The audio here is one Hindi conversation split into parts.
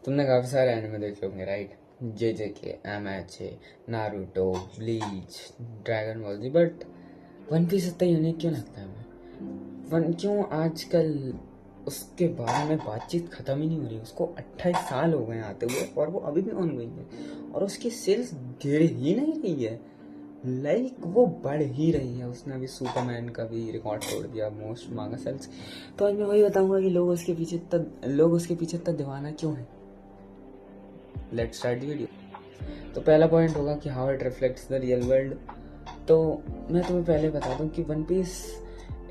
तुमने काफी सारे एनिमे देखे होंगे right? JJK, MHA, Naruto, Bleach, Dragon Ball Z, but One Piece इतना यूनिक क्यों लगता है हमें? क्यों आजकल उसके बारे में बातचीत खत्म ही नहीं हो रही? उसको 28 साल हो गए आते हुए और वो अभी भी ऑन गोइंग है और उसकी सेल्स गिर ही नहीं रही है। वो बढ़ ही रही है। उसने अभी सुपरमैन का भी रिकॉर्ड तोड़ दिया, मोस्ट मांगा सेल्स। तो आज मैं वही बताऊंगा कि लोग उसके पीछे इतना दीवाना क्यों है। Let's start the video. तो पहला पॉइंट होगा कि how it reflects the real world. तो मैं तुम्हें पहले बता दूं कि वन पीस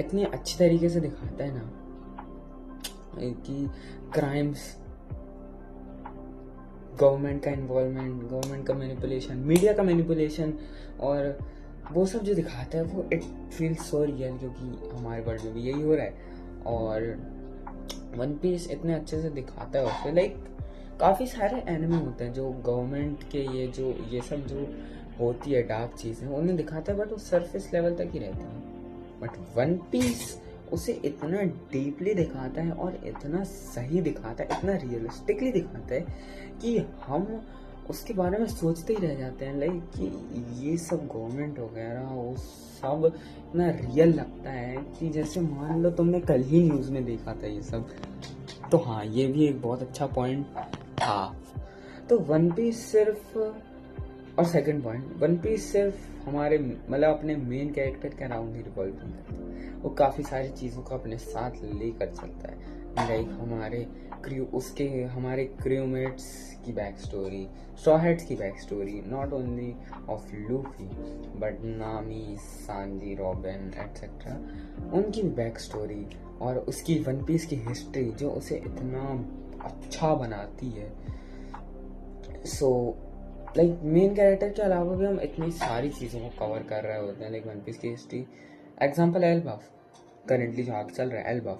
इतनी अच्छी तरीके से दिखाता है ना कि क्राइम्स, गवर्नमेंट का इन्वॉल्वमेंट, गवर्नमेंट का मैनिपुलेशन, मीडिया का मैनिपुलेशन, और वो सब जो दिखाता है वो इट फील्स सो रियल, क्योंकि हमारे वर्ल्ड में भी यही हो रहा है। और वन पीस इतने अच्छे से दिखाता है उससे काफ़ी सारे एनिमे होते हैं जो गवर्नमेंट के ये सब जो होती है डार्क चीज़ें उन्हें दिखाता है, बट वो सरफेस लेवल तक ही रहती है। बट वन पीस उसे इतना डीपली दिखाता है और इतना सही दिखाता है, इतना रियलिस्टिकली दिखाता है कि हम उसके बारे में सोचते ही रह जाते हैं कि ये सब गवर्नमेंट वगैरह वो सब इतना रियल लगता है कि जैसे मान लो तुमने कल ही न्यूज़ में देखा था ये सब। तो हाँ, ये भी एक बहुत अच्छा पॉइंट था। तो वन पीस सिर्फ, और सेकंड पॉइंट, वन पीस सिर्फ हमारे अपने मेन कैरेक्टर के अराउंड ही रिवॉल्व नहीं करता, वो काफ़ी सारी चीज़ों को अपने साथ लेकर चलता है। हमारे क्रूमेट्स की बैक स्टोरी, स्ट्रॉ हैट्स की back story, not only of Luffy but नामी, सांजी, रॉबिन एटसेट्रा, उनकी बैक स्टोरी और उसकी वन पीस की हिस्ट्री जो उसे इतना अच्छा बनाती है। मेन कैरेक्टर के अलावा भी हम इतनी सारी चीज़ों को कवर कर रहे होते हैं, वन पीस की हिस्ट्री। एग्जाम्पल एल्बाफ, करेंटली जो आगे चल रहा है एल्बाफ,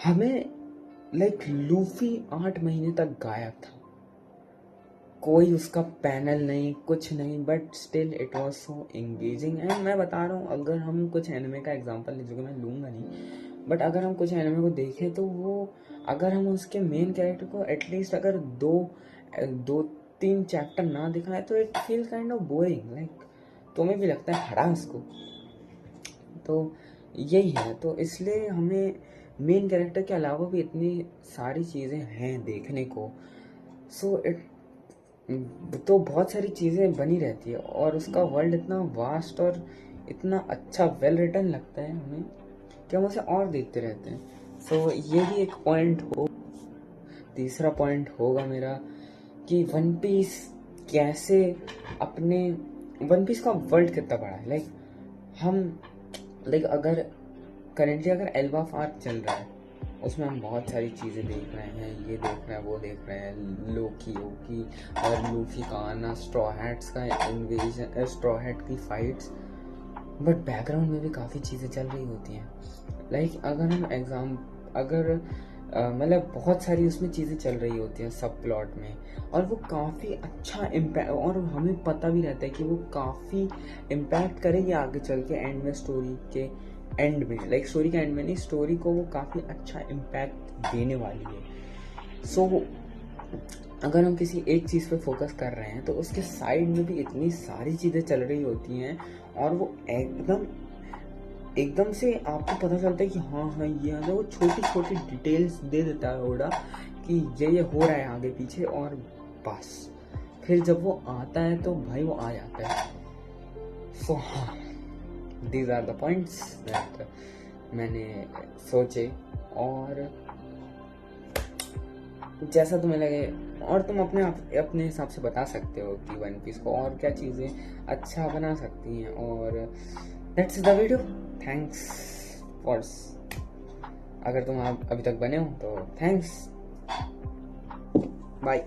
हमें लूफी 8 महीने तक गायब था, कोई उसका पैनल नहीं, कुछ नहीं, but still it was so engaging. And मैं बता रहा हूँ, अगर हम कुछ एनिमे का एग्जांपल जो कि मैं लूँगा नहीं, बट अगर हम कुछ एनिमे को देखें तो वो, अगर हम उसके मेन कैरेक्टर को एटलीस्ट अगर दो तीन चैप्टर ना दिखाए तो it feel kind of boring, तुम्हें भी लगता है हटा उसको। तो यही है, तो इसलिए हमें मेन कैरेक्टर के अलावा भी इतनी सारी चीज़ें हैं देखने को। तो बहुत सारी चीज़ें बनी रहती है और उसका वर्ल्ड इतना वास्ट और इतना अच्छा वेल रिटन लगता है हमें कि हम उसे और देखते रहते हैं। ये भी एक पॉइंट हो। तीसरा पॉइंट होगा मेरा कि वन पीस कैसे अपने, वन पीस का वर्ल्ड कितना बड़ा है। हम अगर करेंटली अगर एल्बाफ आर्क चल रहा है, उसमें हम बहुत सारी चीज़ें देख रहे हैं, ये देख रहे हैं, वो देख रहे हैं, लोकी और लूफी का आना, स्ट्रॉ हैट्स का इन्वेजन, स्ट्रॉ हैट की फाइट्स, बट बैकग्राउंड में भी काफ़ी चीज़ें चल रही होती हैं। अगर हम बहुत सारी उसमें चीज़ें चल रही होती हैं सब प्लॉट में, और वो काफ़ी अच्छा इम्पैक्ट, और हमें पता भी रहता है कि वो काफ़ी इम्पैक्ट करेगी आगे चल के एंड में, स्टोरी के एंड में, स्टोरी के एंड में नहीं, स्टोरी को वो काफ़ी अच्छा इम्पैक्ट देने वाली है। अगर हम किसी एक चीज़ पे फोकस कर रहे हैं तो उसके साइड में भी इतनी सारी चीज़ें चल रही होती हैं और वो एकदम से आपको पता चलता है कि हाँ ये है, वो छोटी छोटी डिटेल्स दे देता है ओडा कि ये हो रहा है आगे पीछे, और बस फिर जब वो आता है तो भाई वो आ जाता है। हाँ, these are the points that मैंने सोचे, और जैसा तुम्हें लगे, और तुम अपने हिसाब से बता सकते हो कि वन पीस को और क्या चीज़ें अच्छा बना सकती हैं। और that's the video. Thanks for, अगर तुम अभी तक बने हो तो थैंक्स, बाय।